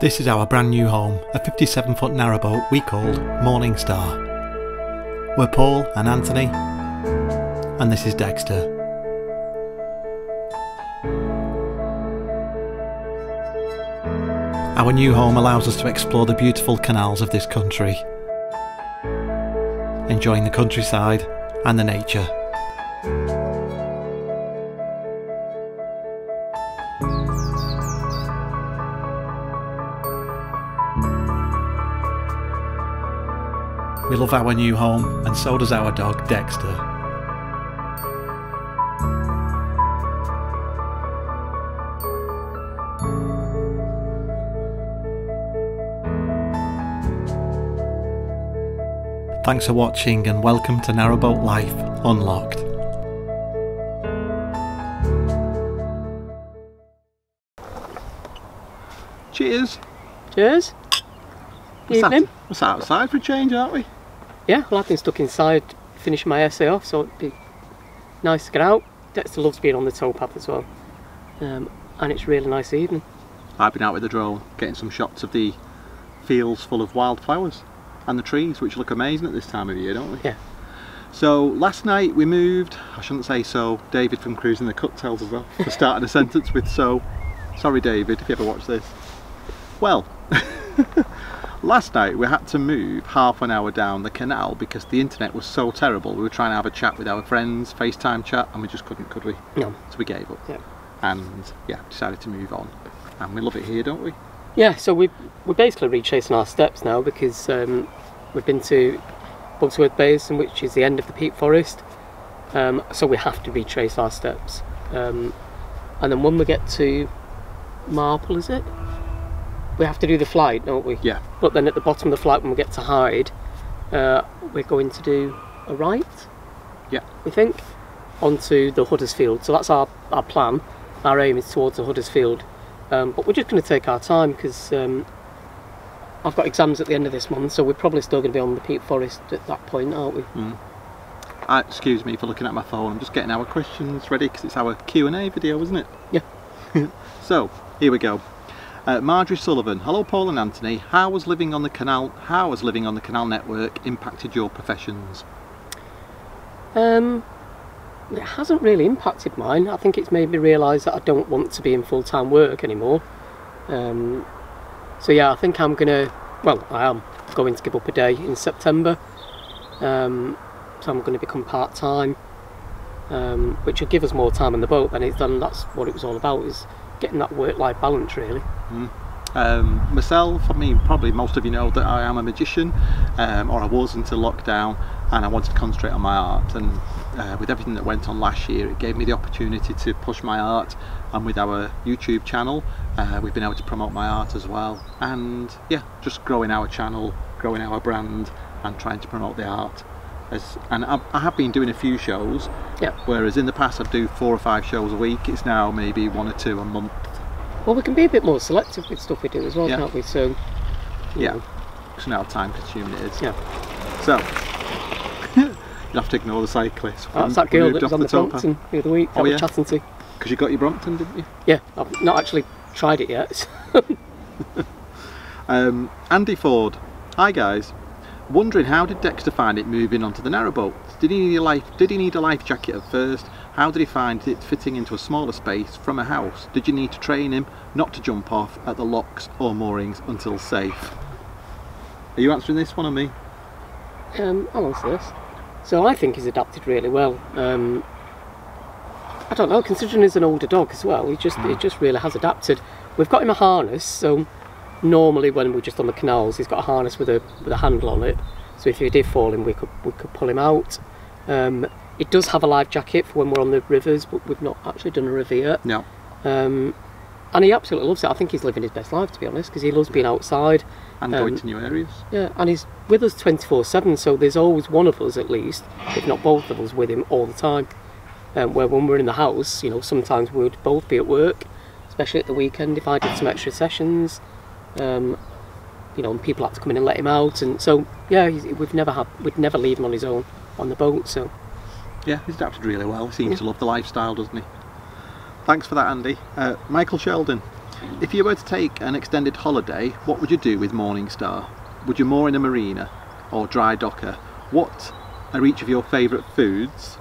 This is our brand new home, a 57-foot narrowboat we called Morning Star. We're Paul and Anthony, and this is Dexter. Our new home allows us to explore the beautiful canals of this country, enjoying the countryside and the nature. We love our new home, and so does our dog Dexter. Thanks for watching, and welcome to Narrowboat Life Unlocked. Cheers! Cheers! Evening. We're sat outside for a change, aren't we? Yeah, well, I've been stuck inside finishing my essay off, so it'd be nice to get out. Dexter loves being on the towpath as well, and it's a really nice evening. I've been out with the drone getting some shots of the fields full of wildflowers and the trees, which look amazing at this time of year, don't we? Yeah. So last night we moved, I shouldn't say so, David from Cruising the Cut tells us off for starting a sentence with so. Sorry David, if you ever watch this. Well, last night we had to move half an hour down the canal because the internet was so terrible. We were trying to have a chat with our friends, FaceTime chat, and we just couldn't, could we? No. So we gave up. Yeah. And yeah, decided to move on. And we love it here, don't we? Yeah, so we're basically retracing our steps now because we've been to Bugsworth Basin, which is the end of the Peak Forest. So we have to retrace our steps. And then when we get to Marple, is it? We have to do the flight, don't we? Yeah. But then at the bottom of the flight, when we get to Hyde, we're going to do a right. Yeah. We think onto the Huddersfield. So that's our plan. Our aim is towards the Huddersfield. But we're just going to take our time because I've got exams at the end of this month, so we're probably still going to be on the Peak Forest at that point, aren't we? Mm. Excuse me for looking at my phone. I'm just getting our questions ready because it's our Q&A video, isn't it? Yeah. So here we go. Marjorie Sullivan, hello Paul and Anthony. How has living on the canal network impacted your professions? It hasn't really impacted mine. I think it's made me realise that I don't want to be in full-time work anymore. So yeah, I think I am going to give up a day in September. So I'm going to become part-time, which will give us more time on the boat, and that's what it was all about, is getting that work-life balance, really. Myself, I mean, probably most of you know that I am a magician, or I was until lockdown, and I wanted to concentrate on my art, and with everything that went on last year, it gave me the opportunity to push my art, and with our YouTube channel, we've been able to promote my art as well, and yeah, just growing our channel, growing our brand, and trying to promote the art. And I have been doing a few shows, yeah. Whereas in the past I'd do 4 or 5 shows a week. It's now maybe 1 or 2 a month. Well, we can be a bit more selective with stuff we do as well, yeah. Can't we? So yeah, because now how time consuming it is. Yeah. So you'll have to ignore the cyclist. That's that girl that was on the Brompton the other week that we're chatting to. Because you got your Brompton, didn't you? Yeah, I've not actually tried it yet. Andy Ford, hi guys. Wondering, how did Dexter find it moving onto the narrowboat? Did he need a life jacket at first? How did he find it fitting into a smaller space from a house? Did you need to train him not to jump off at the locks or moorings until safe? Are you answering this one or me? I'll answer this. So I think he's adapted really well. I don't know, considering he's an older dog as well, he just really has adapted. We've got him a harness, so normally when we're just on the canals, he's got a harness with a handle on it. So if he did fall in, we could pull him out. It does have a life jacket for when we're on the rivers, but we've not actually done a river yet. No. And he absolutely loves it. I think he's living his best life, to be honest, because he loves being outside. And going to new areas. Yeah, and he's with us 24/7, so there's always one of us at least, if not both of us, with him all the time. Where when we're in the house, you know, sometimes we would both be at work, especially at the weekend if I did some extra sessions. You know, and people had to come in and let him out, and so yeah, we'd never leave him on his own on the boat. So yeah, he's adapted really well. He seems to love the lifestyle, doesn't he? Thanks for that, Andy. Michael Sheldon, If you were to take an extended holiday, what would you do with Morningstar? Would you moor in a marina or dry docker? What are each of your favourite foods,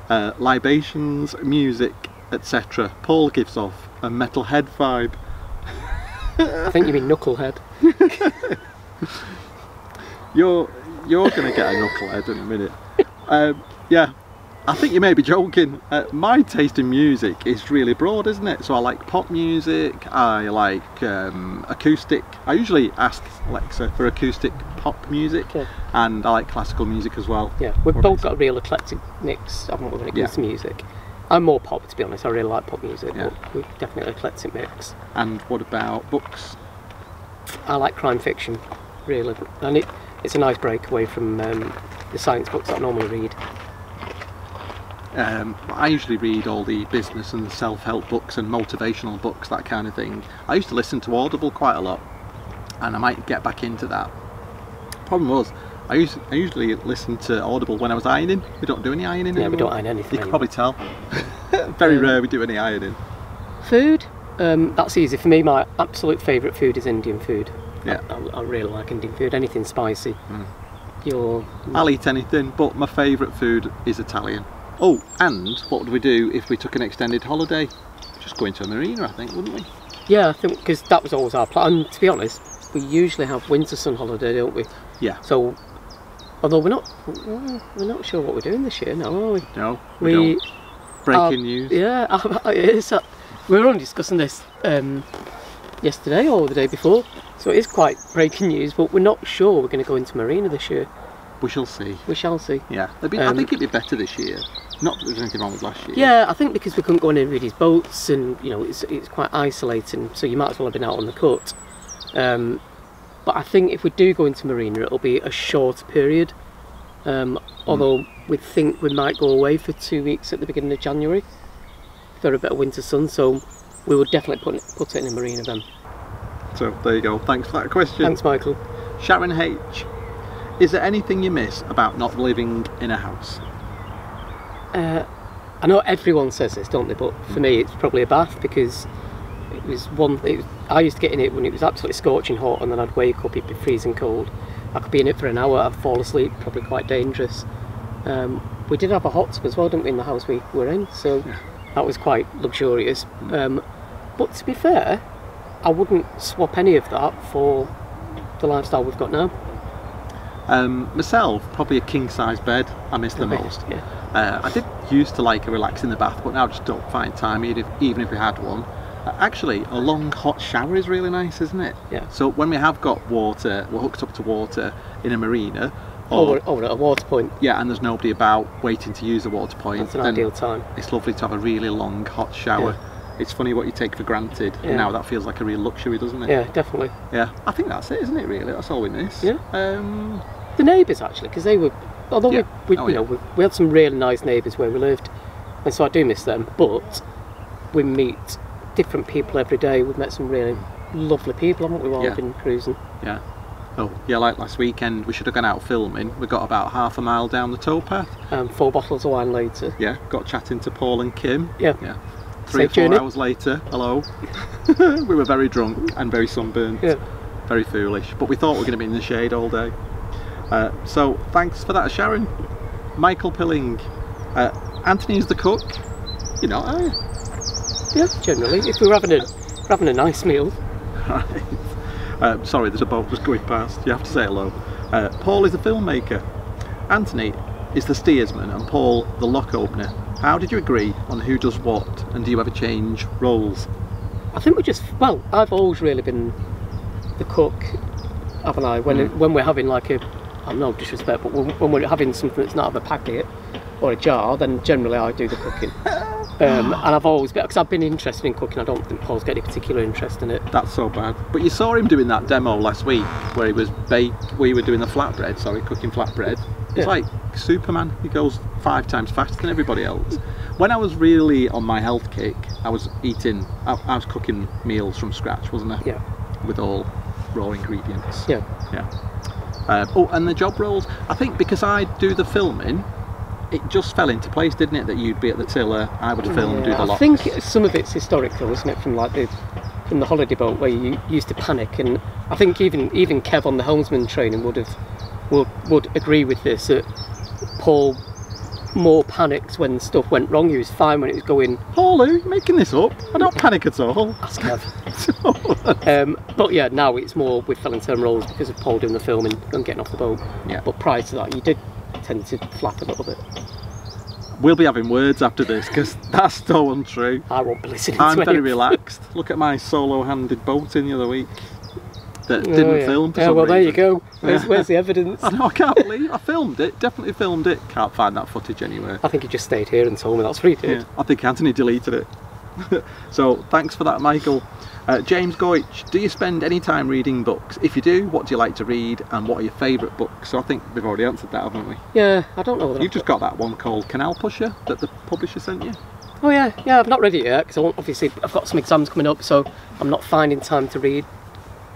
libations, music, etc.? Paul gives off a metalhead vibe. I think you mean knucklehead. You're going to get a knucklehead in a minute. Yeah, I think you may be joking. My taste in music is really broad, isn't it? So I like pop music, I like acoustic. I usually ask Alexa for acoustic pop music, and I like classical music as well. Yeah, we've both got a real eclectic mix, haven't we, when it comes to music. I'm more pop, to be honest. I really like pop music, but we're definitely an eclectic mix. And what about books? I like crime fiction, really, and it's a nice break away from the science books that I normally read. I usually read all the business and self-help books and motivational books, that kind of thing. I used to listen to Audible quite a lot, and I might get back into that. Problem was, I usually listen to Audible when I was ironing. We don't do any ironing anymore. We don't iron anything. You can probably tell. Very rare we do any ironing. Food? That's easy. For me, my absolute favourite food is Indian food. Yeah. I really like Indian food. Anything spicy. I'll eat anything, but my favourite food is Italian. Oh, and what would we do if we took an extended holiday? Just go into a marina, I think, wouldn't we? Yeah, I think, because that was always our plan. And to be honest, we usually have winter sun holiday, don't we? Yeah. So, although we're not sure what we're doing this year now, are we? No, we don't. Breaking news. Yeah, it is. We were only discussing this yesterday or the day before, so it is quite breaking news, but we're not sure we're going to go into marina this year. We shall see. We shall see. Yeah, I think it'd be better this year. Not that there's anything wrong with last year. Yeah, I think because we couldn't go on anybody's boats, and it's quite isolating, so you might as well have been out on the cut. But I think if we do go into marina, it'll be a short period. Although we think we might go away for 2 weeks at the beginning of January for a bit of winter sun, so we would definitely put it in a marina then. So there you go. Thanks for that question. Thanks, Michael. Sharon H. Is there anything you miss about not living in a house? I know everyone says this, don't they? But for me, it's probably a bath, because I used to get in it when it was absolutely scorching hot, and then I'd wake up, it'd be freezing cold. I could be in it for an hour, I'd fall asleep, probably quite dangerous. We did have a hot tub as well, didn't we, in the house we were in, so that was quite luxurious. But to be fair, I wouldn't swap any of that for the lifestyle we've got now. Myself, probably a king-size bed I miss the most. I did used to like a relax in the bath, but now I just don't find time, even if we had one. Actually, a long hot shower is really nice, isn't it? Yeah. So when we have got water, we're hooked up to water in a marina, or at a water point. Yeah, and there's nobody about waiting to use a water point. That's an ideal time. It's lovely to have a really long hot shower. Yeah. It's funny what you take for granted, and now that feels like a real luxury, doesn't it? Yeah, definitely. Yeah, I think that's it, isn't it? Really, that's all we miss. Yeah. The neighbours, actually, because they were, although we had some really nice neighbours where we lived, and so I do miss them. But we meet different people every day. We've met some really lovely people, haven't we, while we've been cruising? Yeah. Oh, yeah, like last weekend, we should have gone out filming. We got about half a mile down the towpath. 4 bottles of wine later. Yeah, got chatting to Paul and Kim. Yeah. 3 or 4 hours later, hello. We were very drunk and very sunburnt. Yeah. Very foolish. But we thought we were going to be in the shade all day. So, thanks for that, Sharon. Michael Pilling. Anthony's the cook. You know, yeah, generally. If we're having a nice meal. Right. Sorry, there's a boat just going past. You have to say hello. Paul is the filmmaker. Anthony is the steersman, and Paul the lock opener. How did you agree on who does what, and do you ever change roles? I think I've always really been the cook, haven't I? When we're having like I'm no disrespect, but when we're having something that's not out of a packet or a jar, then generally I do the cooking. And I've always been, because I've been interested in cooking. I don't think Paul's got any particular interest in it. That's so bad. But you saw him doing that demo last week where he was we were doing the cooking flatbread. It's like Superman. He goes 5 times faster than everybody else. When I was really on my health kick, I was cooking meals from scratch, wasn't I? Yeah. With all raw ingredients. Yeah. And the job roles, I think because I do the filming, it just fell into place, didn't it? That you'd be at the tiller, I would film, do the lot. I think some of it's historic though, isn't it? From like the in the holiday boat where you used to panic, and I think even Kev on the helmsman training would agree with this, that Paul more panicked when stuff went wrong. He was fine when it was going. Paul, you're making this up. I don't panic at all. Ask Kev. But yeah, now it's more with filling term roles because of Paul doing the filming and getting off the boat. Yeah. But prior to that, you did tend to flap a little bit. We'll be having words after this because that's so untrue. I won't be listening I'm to very anything. relaxed. Look at my solo-handed boating the other week that didn't film for yeah, some well, there reason. you go. Where's the evidence? I know, I can't believe I filmed it. Definitely filmed it. Can't find that footage anywhere. I think he just stayed here and told me that's what he did. Yeah, I think Anthony deleted it. So thanks for that, Michael. James Goich, do you spend any time reading books? If you do, what do you like to read and what are your favourite books? So I think we've already answered that, haven't we? Yeah, I don't know whether You've just got that one called Canal Pusher that the publisher sent you? Oh yeah, I've not read it yet because obviously I've got some exams coming up, so I'm not finding time to read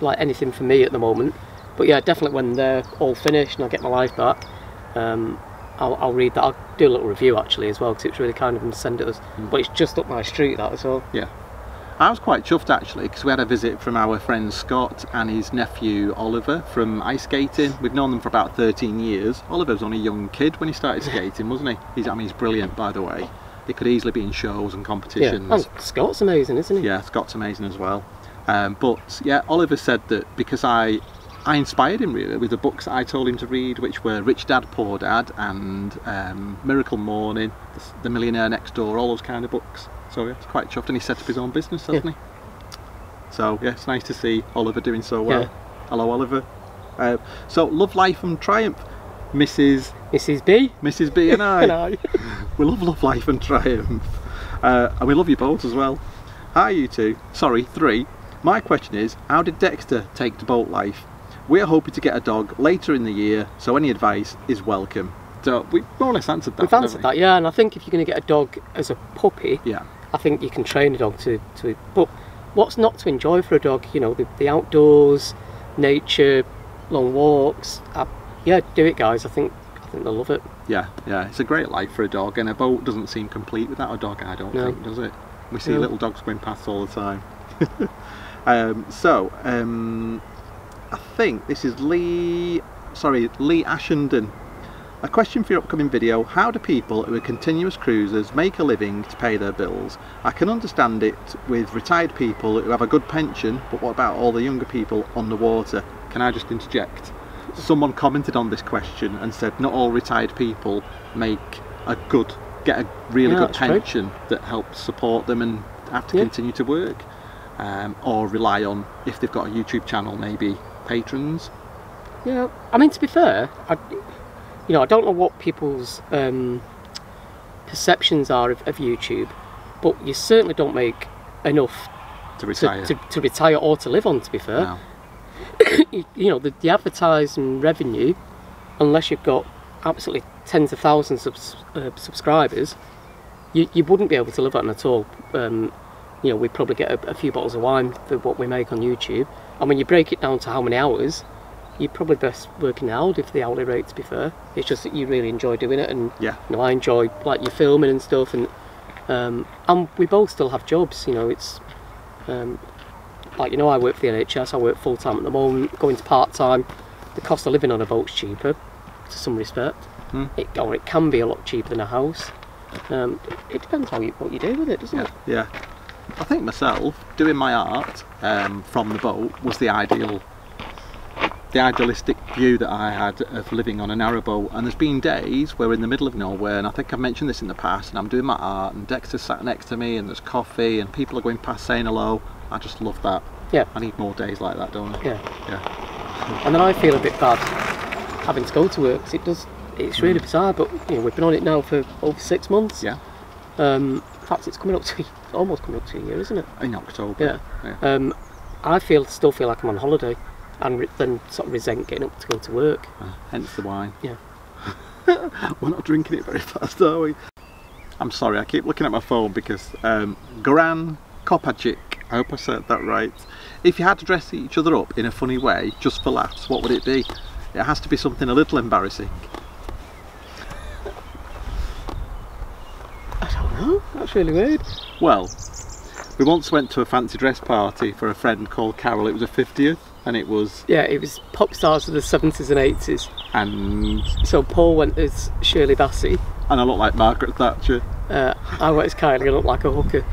like anything for me at the moment. But yeah, definitely when they're all finished and I get my life back, I'll read that. I'll do a little review actually as well because it's really kind of them to send it us. But it's just up my street, that as well. Yeah. I was quite chuffed actually because we had a visit from our friend Scott and his nephew Oliver from ice skating. We've known them for about 13 years. Oliver was only a young kid when he started skating, wasn't he? He's brilliant, by the way. He could easily be in shows and competitions. Yeah, and Scott's amazing, isn't he? Yeah, Scott's amazing as well. But yeah, Oliver said that because I inspired him really with the books that I told him to read, which were Rich Dad Poor Dad and Miracle Morning, The Millionaire Next Door, all those kind of books. So yeah, it's quite chuffed, and he set up his own business, hasn't he? So yeah, it's nice to see Oliver doing so well. Yeah. Hello, Oliver. So Love, Life and Triumph, Mrs B and I. We love Love, Life and Triumph, and we love you both as well. Hi you two, sorry, three. My question is, how did Dexter take to boat life? We are hoping to get a dog later in the year, so any advice is welcome. So we more or less answered that. We've answered that, yeah, and I think if you're going to get a dog as a puppy, yeah, I think you can train a dog to but what's not to enjoy for a dog? You know, the outdoors, nature, long walks. Yeah, do it, guys. I think they'll love it. Yeah, it's a great life for a dog, and a boat doesn't seem complete without a dog, I don't think, does it? We see little dogs going past all the time. I think this is Lee Ashenden. A question for your upcoming video: how do people who are continuous cruisers make a living to pay their bills? I can understand it with retired people who have a good pension, but what about all the younger people on the water? Can I just interject? Someone commented on this question and said not all retired people get a really good pension that helps support them and have to continue to work, or rely on, if they've got a YouTube channel, maybe patrons. Yeah, I mean, to be fair, I don't know what people's perceptions are of YouTube, but you certainly don't make enough to retire, to retire or to live on, to be fair. No. You know, the advertising revenue, unless you've got absolutely tens of thousands of subscribers, you wouldn't be able to live on at all. You know, we probably get a few bottles of wine for what we make on YouTube, and when you break it down to how many hours, you're probably best working out if the hourly rate, to be fair. It's just that you really enjoy doing it, and yeah, you know, I enjoy like your filming and stuff, and we both still have jobs. You know, it's like, you know, I work for the NHS. I work full time at the moment. Going to part time, the cost of living on a boat's cheaper, to some respect. It can be a lot cheaper than a house. It depends what you do with it, doesn't it? Yeah. I think myself doing my art from the boat was the idealistic view that I had of living on a narrowboat. And there's been days where we're in the middle of nowhere, and I think I've mentioned this in the past, and I'm doing my art and Dexter's sat next to me and there's coffee and people are going past saying hello. I just love that. Yeah. I need more days like that, don't I? Yeah. And then I feel a bit bad having to go to work, because it's really bizarre, but you know, we've been on it now for over 6 months. Yeah. In fact, it's almost coming up to a year, isn't it? In October. Yeah. I still feel like I'm on holiday, and then sort of resent getting up to go to work. Hence the wine. Yeah. We're not drinking it very fast, are we? I'm sorry, I keep looking at my phone because Goran Kopacic, I hope I said that right. If you had to dress each other up in a funny way, just for laughs, what would it be? It has to be something a little embarrassing. I don't know, that's really weird. Well, We once went to a fancy dress party for a friend called Carol. It was a 50th, and it was... Yeah, it was pop stars of the 70s and 80s. And... So Paul went as Shirley Bassey. And I look like Margaret Thatcher. I went as Kylie, I look like a hooker.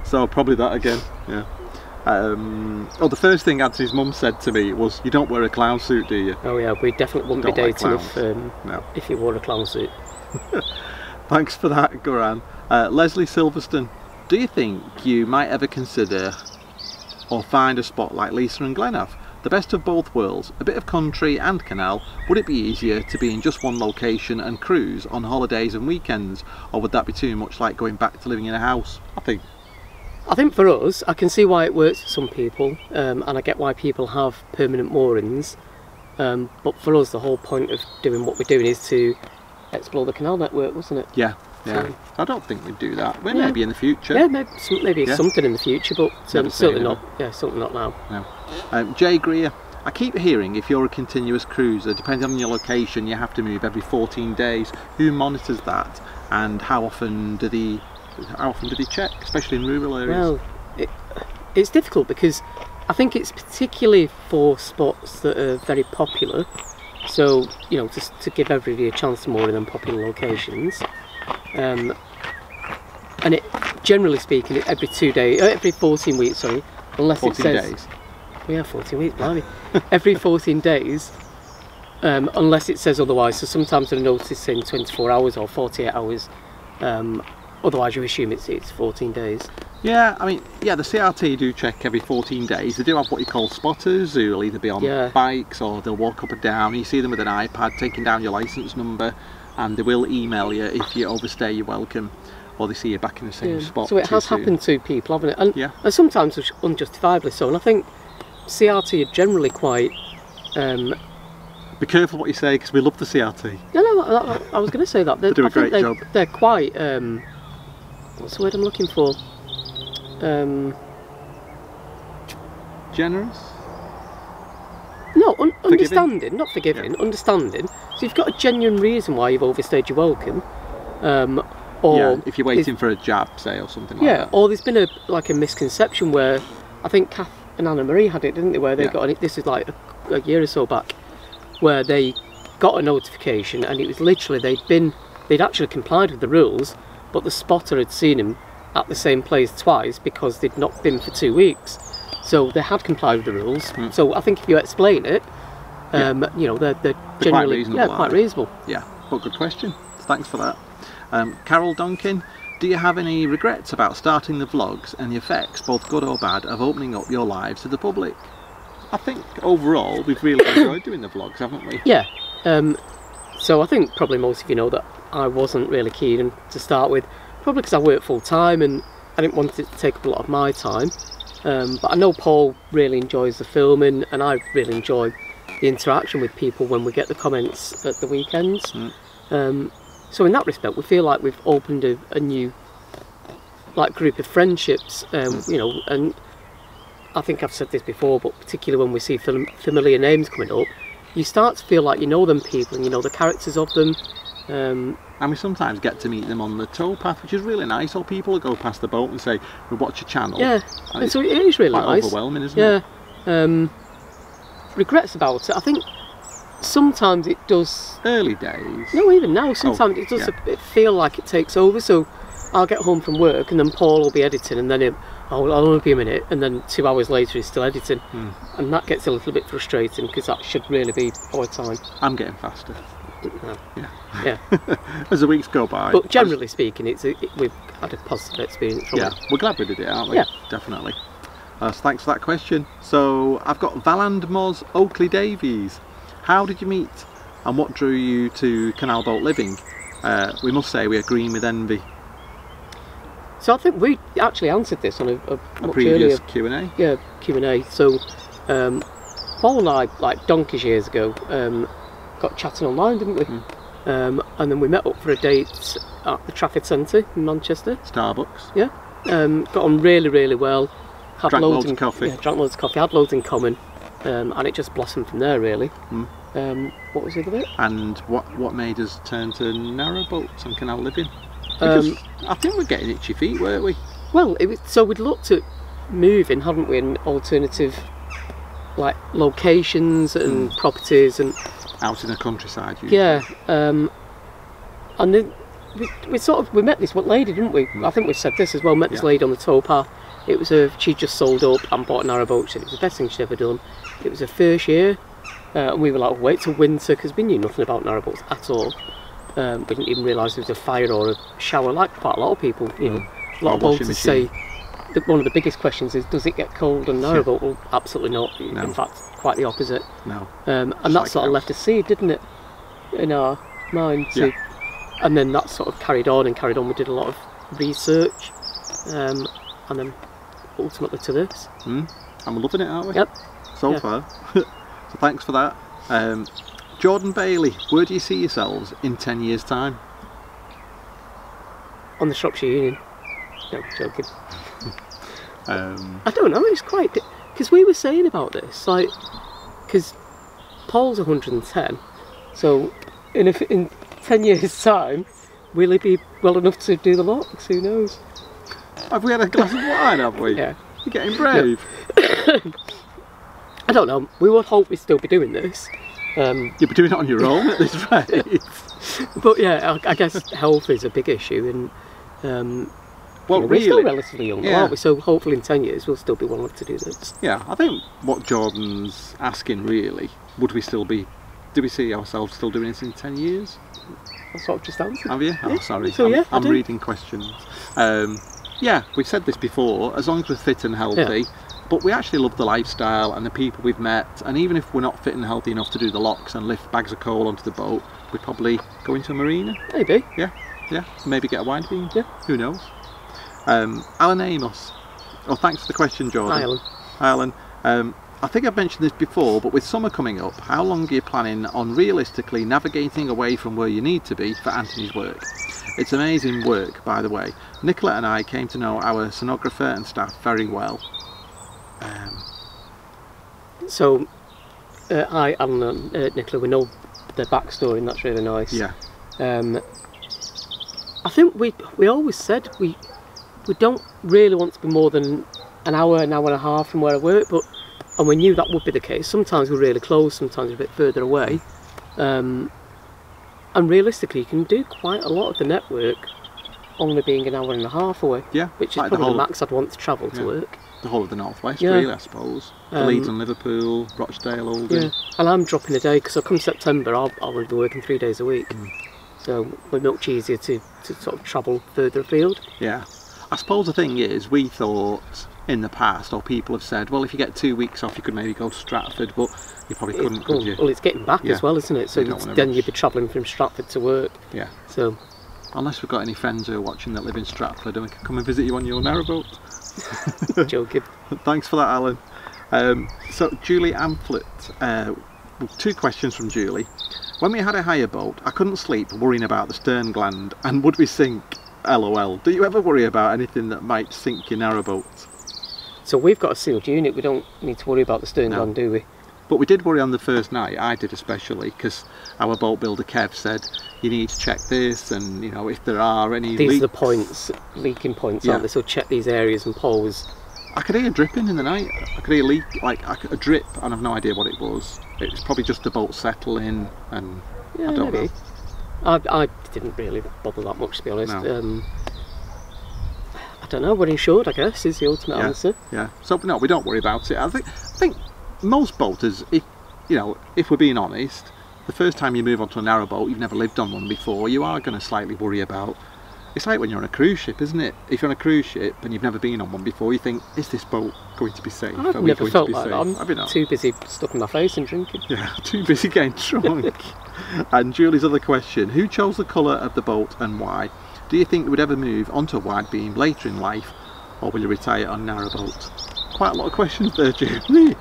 So probably that again, yeah. The first thing Anthony's mum said to me was, "You don't wear a clown suit, do you?" Oh yeah, we definitely wouldn't be dating if you wore a clown suit. Thanks for that, Goran. Leslie Silverstone, do you think you might ever consider or find a spot like Lisa and Glenaffe? The best of both worlds, a bit of country and canal. Would it be easier to be in just one location and cruise on holidays and weekends, or would that be too much like going back to living in a house? I think for us, I can see why it works for some people, and I get why people have permanent moorings, but for us the whole point of doing what we're doing is to explore the canal network, wasn't it? Yeah. So, I don't think we'd do that. Well, maybe in the future. Yeah, maybe something in the future, but certainly not. Yeah, certainly not now. No. Jay Greer, I keep hearing if you're a continuous cruiser, depending on your location, you have to move every 14 days. Who monitors that, and how often do they check, especially in rural areas? Well, it's difficult because I think it's particularly for spots that are very popular. So, you know, just to give everybody a chance to moor in popular locations. And it, generally speaking, every 14 weeks, sorry, unless 14 it says... days? Yeah, 14 weeks, blimey. Every 14 days, unless it says otherwise. So sometimes they'll notice in 24 hours or 48 hours, otherwise you assume it's 14 days. Yeah, I mean, yeah, the CRT do check every 14 days. They do have what you call spotters, who will either be on bikes or they'll walk up and down. You see them with an iPad taking down your licence number, and they will email you if you overstay your welcome, or they see you back in the same spot. So it has happened to people, hasn't it? And sometimes unjustifiably so. And I think CRT are generally quite... Be careful what you say, because we love the CRT. No, I was going to say that. They do a great job. They're quite... what's the word I'm looking for? Generous? No, understanding, not forgiving, understanding. So you've got a genuine reason why you've overstayed your welcome. Or if you're waiting for a jab, say, or something like that. Yeah, or there's been a misconception where, I think Kath and Anna Marie had it, didn't they, where they got it, this is like a year or so back, where they got a notification and it was literally, they'd actually complied with the rules, but the spotter had seen him at the same place twice because they'd not been for 2 weeks. So they had complied with the rules. So I think if you explain it, you know, they're generally quite reasonable. Yeah, well, good question. Thanks for that. Carol Duncan, do you have any regrets about starting the vlogs and the effects, both good or bad, of opening up your lives to the public? I think overall we've really enjoyed doing the vlogs, haven't we? Yeah. So I think probably most of you know that I wasn't really keen to start with, probably because I work full time and I didn't want it to take up a lot of my time. But I know Paul really enjoys the filming, and I really enjoy the interaction with people when we get the comments at the weekends. So in that respect, we feel like we've opened a new group of friendships, you know, and I think I've said this before, but particularly when we see familiar names coming up, you start to feel like you know them people and you know the characters of them. And we sometimes get to meet them on the towpath, which is really nice. Or people go past the boat and say, "We watch your channel." Yeah, and so it is really nice. Overwhelming, isn't it? Yeah. Regrets about it, I think sometimes it does. Early days. No, even now. Sometimes it does feel like it takes over. So I'll get home from work and then Paul will be editing, and then I'll only be a minute, and then 2 hours later he's still editing, and that gets a little bit frustrating because that should really be our time. I'm getting faster. Yeah. As the weeks go by. But generally speaking, we've had a positive experience from it. We're glad we did it, aren't we? Yeah, definitely. So thanks for that question. So I've got Valand Moz Oakley Davies. How did you meet, and what drew you to canal boat living? We must say we are green with envy. So I think we actually answered this on a previous Q&A. Yeah, Q&A. So Paul and I, like donkeys years ago, got chatting online, didn't we? And then we met up for a date at the Trafford Centre in Manchester. Starbucks. Yeah. Got on really, really well. Drank loads of coffee. Yeah, drank loads of coffee, had loads in common. And it just blossomed from there, really. What was the other bit? And what made us turn to narrowboats and canal living? Because I think we're getting itchy feet, weren't we? Well, so we'd looked at moving, hadn't we, in alternative like locations and properties and out in the countryside usually. yeah, and then we met this lady, didn't we? I think we said this as well. Met this lady on the towpath. It was she just sold up and bought a narrowboat. She said it was the best thing she'd ever done. It was her first year, and we were like, wait till winter, because we knew nothing about narrowboats at all. We didn't even realise there was a fire or a shower, like quite a lot of people. You know, a lot of boaters say that one of the biggest questions is, does it get cold on narrowboat? Well, absolutely not. No. In fact, quite the opposite. No. And that sort of left a seed, didn't it, in our mind? And then that sort of carried on. We did a lot of research, and then ultimately to this. And we're loving it, aren't we? Yep. So far. So thanks for that. Jordan Bailey, where do you see yourselves in 10 years' time? On the Shropshire Union. No, joking. I don't know, it's quite... Because we were saying about this, like... Because Paul's 110, so in 10 years' time, will he be well enough to do the locks? Who knows? Have we had a glass of wine, have we? Yeah. You're getting brave. I don't know, we would hope we'd still be doing this. You'll be doing it on your own at this rate. But yeah, I guess health is a big issue, and well, we're really, still relatively young, aren't we? So hopefully in 10 years we'll still be well enough to do this. Yeah, I think what Jordan's asking really, do we see ourselves still doing this in 10 years? That's what I've just answered. Have you? Oh, sorry. So, I'm reading questions. Yeah, we've said this before, as long as we're fit and healthy, but we actually love the lifestyle and the people we've met, and even if we're not fit and healthy enough to do the locks and lift bags of coal onto the boat, we'd probably go into a marina. Maybe. Yeah, maybe get a wine bean. Yeah. Who knows? Alan Amos. Oh, thanks for the question, Jordan. Hi, Alan. I think I've mentioned this before, but with summer coming up, how long are you planning on realistically navigating away from where you need to be for Anthony's work? It's amazing work, by the way. Nicola and I came to know our sonographer and staff very well. So, I and Nicola, we know their backstory, and that's really nice. Yeah. I think we always said we don't really want to be more than an hour and a half from where I work, and we knew that would be the case. Sometimes we're really close, sometimes we're a bit further away. And realistically, you can do quite a lot of the network only being an hour and a half away. Yeah. Which is probably the max I'd want to travel to work. The whole of the northwest, really, I suppose. Leeds and Liverpool, Rochdale, Oldham. Yeah. And I'm dropping a day because come September I'll be working 3 days a week. So we're much easier to sort of travel further afield. Yeah. I suppose the thing is, we thought in the past, or people have said, well, if you get 2 weeks off, you could maybe go to Stratford, but you probably couldn't, could you? Well, it's getting back as well, isn't it? So then you'd be travelling from Stratford to work. Yeah. So, unless we've got any friends who are watching that live in Stratford, and we can come and visit you on your narrowboat. Joking. Thanks for that, Alan. So, Julie Amphlett, 2 questions from Julie. When we had a hire boat, I couldn't sleep worrying about the stern gland, and would we sink? LOL. Do you ever worry about anything that might sink your narrowboat? So we've got a sealed unit, we don't need to worry about the stern gland, do we? But we did worry on the first night, I did especially, because our boat builder Kev said you need to check this, and you know, if there are any These leaks. are the points, leaking points, aren't they? So check these areas and pause. I could hear dripping in the night. I could hear a drip, and I've no idea what it was. It was probably just the boat settling, and I don't know. I didn't really bother that much, to be honest. No. I don't know, we're insured, I guess, is the ultimate answer. Yeah, so no, we don't worry about it. I think most boaters, if we're being honest, the first time you move onto a narrowboat, you've never lived on one before, you are going to slightly worry about. It's like when you're on a cruise ship, isn't it? If you're on a cruise ship and you've never been on one before, you think, is this boat going to be safe? I've never felt like that. I'm too busy stuffing my face and drinking. Yeah, too busy getting drunk. And Julie's other question, who chose the colour of the boat and why? Do you think you would ever move onto a wide beam later in life, or will you retire on narrowboat? Quite a lot of questions there, Julie.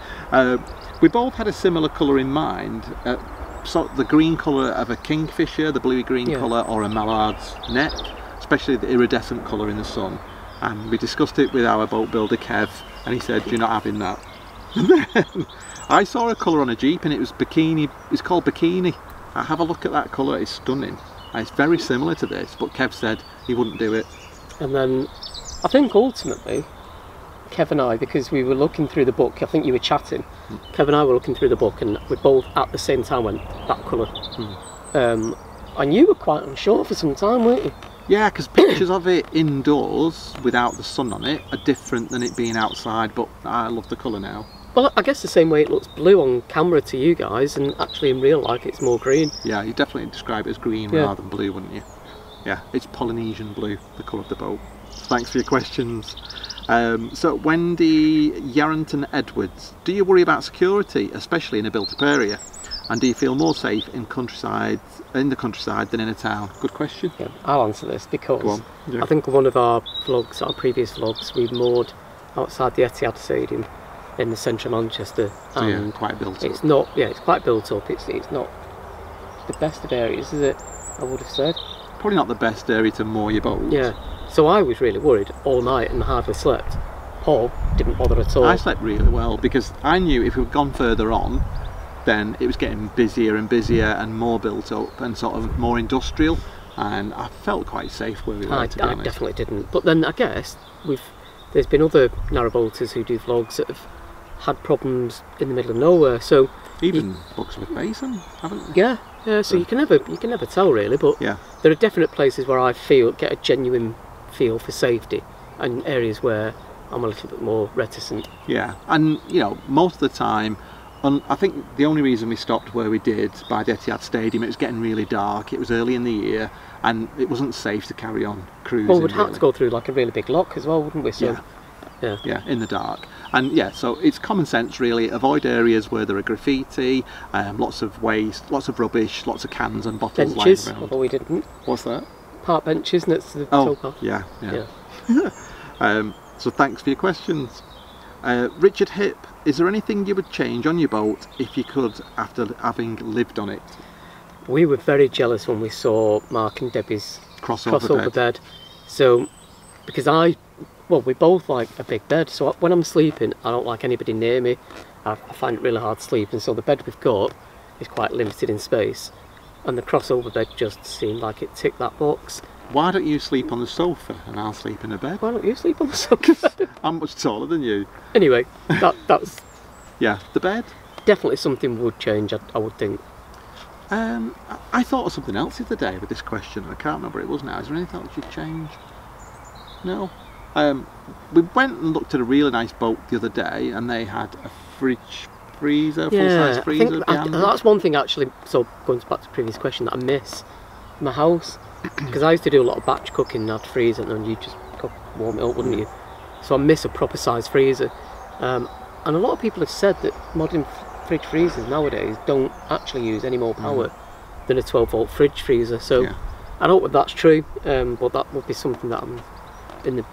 We both had a similar colour in mind. So the green colour of a kingfisher, the bluey green colour, or a mallard's neck, especially the iridescent colour in the sun. And we discussed it with our boat builder Kev, and he said, you're not having that. And then I saw a colour on a Jeep, and it was bikini. It's called bikini. Have a look at that colour, it's stunning. It's very similar to this, but Kev said he wouldn't do it. And then I think ultimately Kev and I, because we were looking through the book, I think you were chatting, Kev and I were looking through the book, and we both at the same time went, that colour. And you were quite unsure for some time, weren't you? Yeah, because pictures of it indoors without the sun on it are different than it being outside, but I love the colour now. Well, I guess the same way it looks blue on camera to you guys, and actually in real life it's more green. Yeah, you definitely describe it as green rather than blue, wouldn't you? Yeah, it's Polynesian blue, the colour of the boat. Thanks for your questions. So Wendy Yarrington Edwards, do you worry about security, especially in a built-up area? And do you feel more safe in the countryside than in a town? Good question. Yeah, I'll answer this because Yeah. I think one of our vlogs, our previous vlogs, we moored outside the Etihad Stadium in the centre of Manchester, So and yeah, quite built up. it's not. Yeah, it's quite built up. It's not the best of areas, is it? I would have said. Probably not the best area to moor your boat. Yeah. So I was really worried all night and hardly slept. Paul didn't bother at all. I slept really well because I knew if we'd gone further on, then it was getting busier and busier and more built up and sort of more industrial, and I felt quite safe where we were, to be honest. I definitely didn't. But then I guess there's been other narrowboaters who do vlogs that have had problems in the middle of nowhere. So even Bucksmith Basin, haven't they? Yeah. So you can never tell really. But Yeah. there are definite places where I get a genuine feel for safety, and areas where I'm a little bit more reticent. Yeah, and you know, most of the time, I think the only reason we stopped where we did by the Etihad Stadium, it was getting really dark, it was early in the year, and it wasn't safe to carry on cruising. Well, we'd have to go through like a really big lock as well, wouldn't we? So, yeah, in the dark. And yeah, so it's common sense really. Avoid areas where there are graffiti, lots of waste, lots of rubbish, lots of cans and bottles benches, lying around. although we didn't. What's that? Park benches next to the towpath. Yeah. So thanks for your questions. Richard Hip, is there anything you would change on your boat if you could after having lived on it? We were very jealous when we saw Mark and Debbie's crossover bed. So, because we both like a big bed, so when I'm sleeping I don't like anybody near me. I find it really hard to sleep, and so the bed we've got is quite limited in space, and the crossover bed just seemed like it ticked that box. Why don't you sleep on the sofa and I'll sleep in a bed? Why don't you sleep on the sofa? I'm much taller than you. Anyway, that's Yeah, the bed. definitely something would change, I would think. I thought of something else the other day with this question. I can't remember what it was now. Is there anything else you'd change? No. We went and looked at a really nice boat the other day, and they had a freezer, full-size freezer behind them. That's one thing actually, so going back to the previous question, that I miss my house, because I used to do a lot of batch cooking and I'd freeze it and you just warm it up, wouldn't you? So I miss a proper size freezer, and a lot of people have said that modern fridge freezers nowadays don't actually use any more power than a 12-volt fridge freezer. So I don't know if that's true, but that would be something that I'm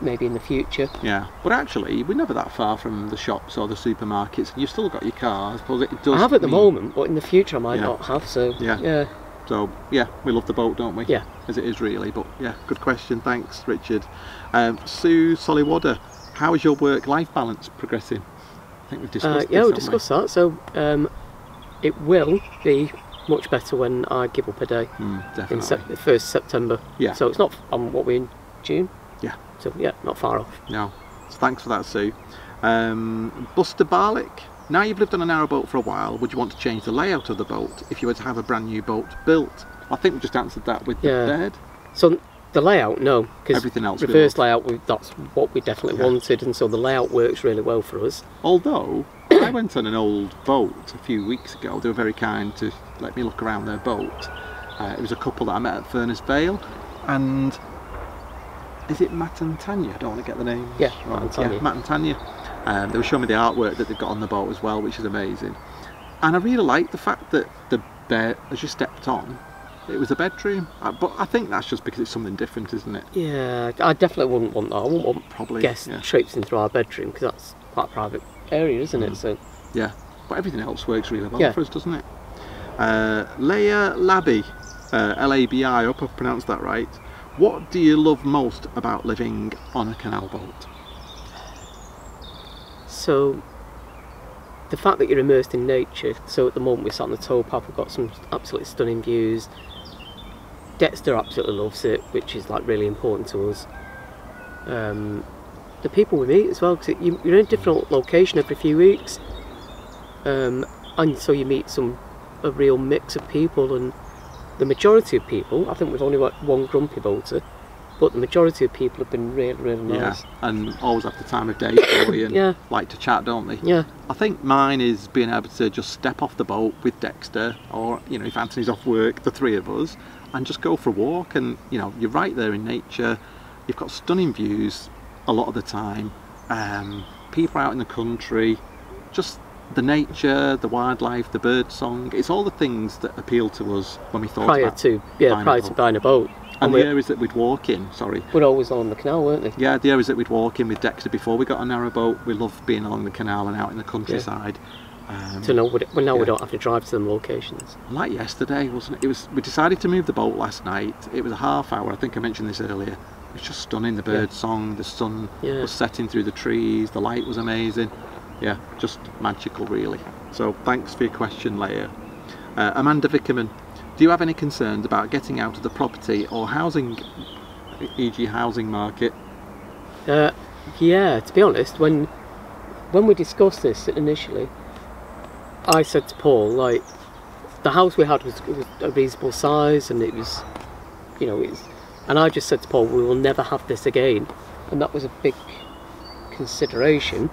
maybe in the future. Yeah, but actually we're never that far from the shops or the supermarkets, and you've still got your car. I suppose it does. I have at the moment, but in the future I might not have. So yeah. So yeah, we love the boat, don't we? Yeah. As it is really. But yeah, good question. Thanks, Richard. Sue Soliwader, how is your work-life balance progressing? I think we've discussed this. Yeah, we'll discuss that. So it will be much better when I give up a day. Definitely. In the 1st September. Yeah. So it's not what we're in June. Yeah. So yeah, not far off. No. So thanks for that, Sue. Buster Barlick, now you've lived on a narrowboat for a while, would you want to change the layout of the boat if you were to have a brand new boat built? I think we just answered that with the bed. So the layout, no, because everything else reverse layout, that's what we definitely wanted, and so the layout works really well for us. Although I went on an old boat a few weeks ago. They were very kind to let me look around their boat. It was a couple that I met at Furness Vale, and is it Matt and Tanya? I don't want to get the names wrong. Matt and Tanya. Yeah, Matt and Tanya. They were showing me the artwork that they've got on the boat as well, which is amazing. And I really like the fact that the bed, as you stepped on, it was a bedroom. But I think that's just because it's something different, isn't it? Yeah, I definitely wouldn't want that. I wouldn't want guests traipsing through our bedroom, because that's quite a private area, isn't it? So yeah, but everything else works really well for us, doesn't it? Leia Labby, L-A-B-I, I hope I've pronounced that right. What do you love most about living on a canal boat? So, the fact that you're immersed in nature. So at the moment we're sat on the towpath, we've got some absolutely stunning views. Dexter absolutely loves it, which is like really important to us. The people we meet as well, because you're in a different location every few weeks, and so you meet a real mix of people, and the majority of people, I think we've only got one grumpy boater, but the majority of people have been really, really nice. Yeah, and always have the time of day for you and like to chat, don't they? Yeah. I think mine is being able to just step off the boat with Dexter, or, you know, if Anthony's off work, the three of us, and just go for a walk. And, you know, you're right there in nature. You've got stunning views a lot of the time. People out in the country, just the nature, the wildlife, the bird song. It's all the things that appeal to us when we thought prior to buying a boat. And the areas that we'd walk in, we're always along the canal, weren't they? Yeah, the areas that we'd walk in with Dexter before we got a narrowboat. We loved being along the canal and out in the countryside. So now we don't have to drive to them locations. Like yesterday, wasn't it? We decided to move the boat last night. It was a half hour. I think I mentioned this earlier. It was just stunning. The bird song, the sun was setting through the trees. The light was amazing. Yeah, just magical, really. So thanks for your question, Leia. Amanda Vickerman. Do you have any concerns about getting out of the property or housing, e.g. housing market? Yeah, to be honest, when we discussed this initially, I said to Paul, like, the house we had was a reasonable size, and it was, you know, and I just said to Paul, we will never have this again, and that was a big consideration,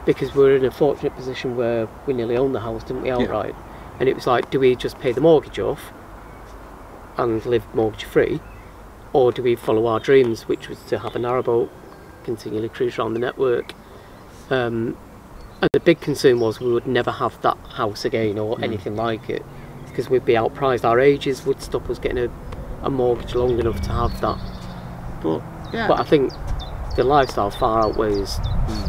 because we're in a fortunate position where we nearly own the house, didn't we, outright? And it was like, do we just pay the mortgage off and live mortgage free, or do we follow our dreams, which was to have a narrowboat, continually cruise around the network? And the big concern was we would never have that house again or anything like it, because we'd be outpriced. Our ages would stop us getting a mortgage long enough to have that. But I think the lifestyle far outweighs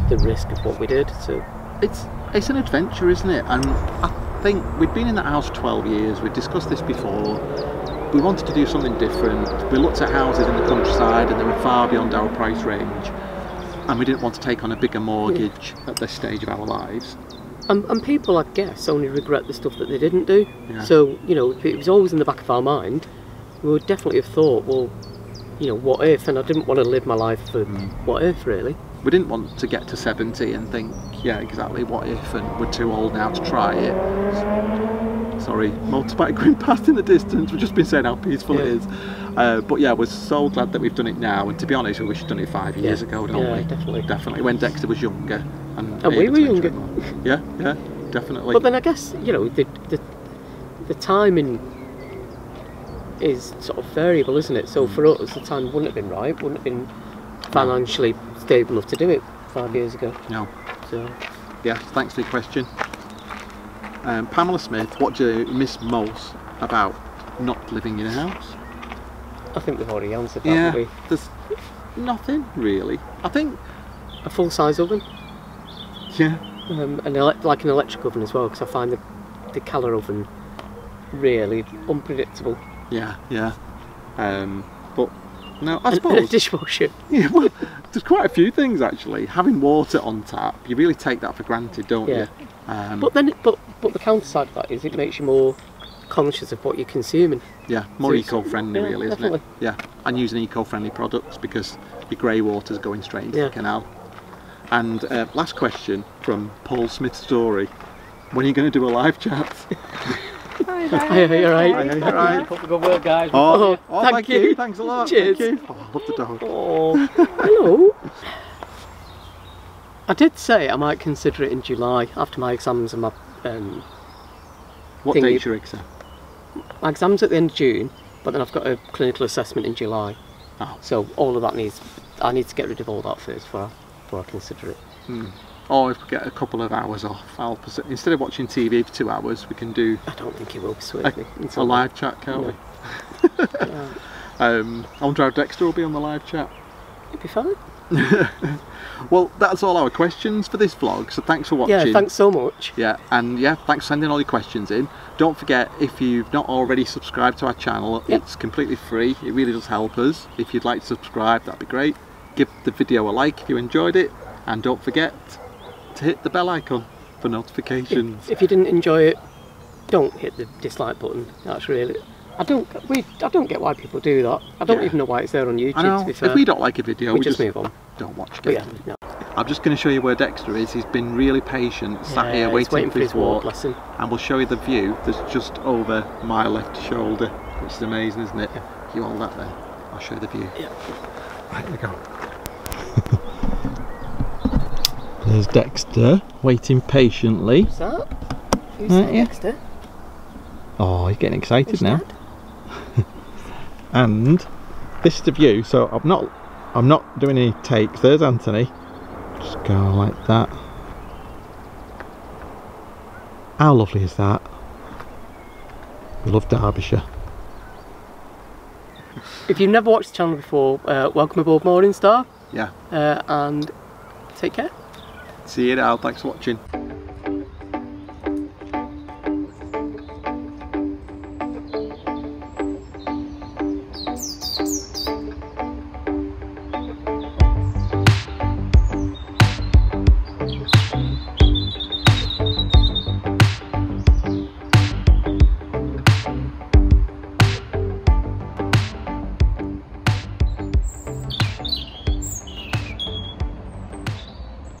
the risk of what we did. So it's an adventure, isn't it? And I think we'd been in that house 12 years. We've discussed this before. We wanted to do something different. We looked at houses in the countryside and they were far beyond our price range, and we didn't want to take on a bigger mortgage at this stage of our lives. And people, I guess, only regret the stuff that they didn't do. So, you know, it was always in the back of our mind. We would definitely have thought, well, you know, what if? And I didn't want to live my life for what if, really. We didn't want to get to 70 and think, yeah, exactly, what if, and we're too old now to try it. Sorry, motorbike going past in the distance. We've just been saying how peaceful it is. But yeah, we're so glad that we've done it now. And to be honest, we wish we'd done it 5 years ago, don't we? Definitely. When Dexter was younger. And we were younger. Yeah, definitely. But then I guess, you know, the timing is sort of variable, isn't it? So for us, the time wouldn't have been right, wouldn't have been financially stable enough to do it 5 years ago. No. So yeah, thanks for your question. Pamela Smith, what do you miss most about not living in a house? I think we've already answered that, yeah, haven't we? There's nothing really. I think a full-size oven. Yeah. Like an electric oven as well, because I find the Keller oven really unpredictable. Yeah. But no, I suppose. And a dishwasher. Yeah, well, there's quite a few things actually. Having water on tap, you really take that for granted, don't you? But the counter side of that is it makes you more conscious of what you're consuming. Yeah, more eco-friendly, really, definitely. Isn't it? Yeah, and using eco-friendly products because your grey water's going straight into the canal. And last question from Paul Smith's story: when are you going to do a live chat? Hi, you're right. You're right. Hope we got well, guys. Oh, thank you. Thanks a lot. Cheers. Thank you. Oh, I love the dog. Oh, hello. I did say I might consider it in July after my exams and my. What date's your exam? My exam's at the end of June, but then I've got a clinical assessment in July. Oh. So all of that I need to get rid of all that first before I consider it. Or if we get a couple of hours off, instead of watching TV for 2 hours, we can do. I don't think it will persuade me. A live chat, can't we? I wonder how Dexter will be on the live chat. It'll be fine. Well, that's all our questions for this vlog, so thanks for watching. Yeah, thanks so much. Yeah, and yeah, thanks for sending all your questions in. Don't forget, if you've not already subscribed to our channel, it's completely free. It really does help us. If you'd like to subscribe, that'd be great. Give the video a like if you enjoyed it, and don't forget to hit the bell icon for notifications. If you didn't enjoy it, don't hit the dislike button. That's really, I don't get why people do that. I don't even know why it's there on YouTube. I know. To be fair. If we don't like a video, we just move on. Don't watch But it. yeah, no. I'm just going to show you where Dexter is. He's been really patient, sat here waiting for his walk. Lesson. And we'll show you the view that's just over my left shoulder, which is amazing, isn't it? Yeah. You hold that there. I'll show you the view. Yeah. Right, there we go. There's Dexter, waiting patiently. Who's that? Who's that, Dexter? Oh, he's getting excited now. Dad? And this is the view. So I'm not doing any takes. There's Anthony. Just go like that. How lovely is that? We love Derbyshire. If you've never watched the channel before, welcome aboard Morning Star. Yeah. And take care. See you now. Thanks for watching.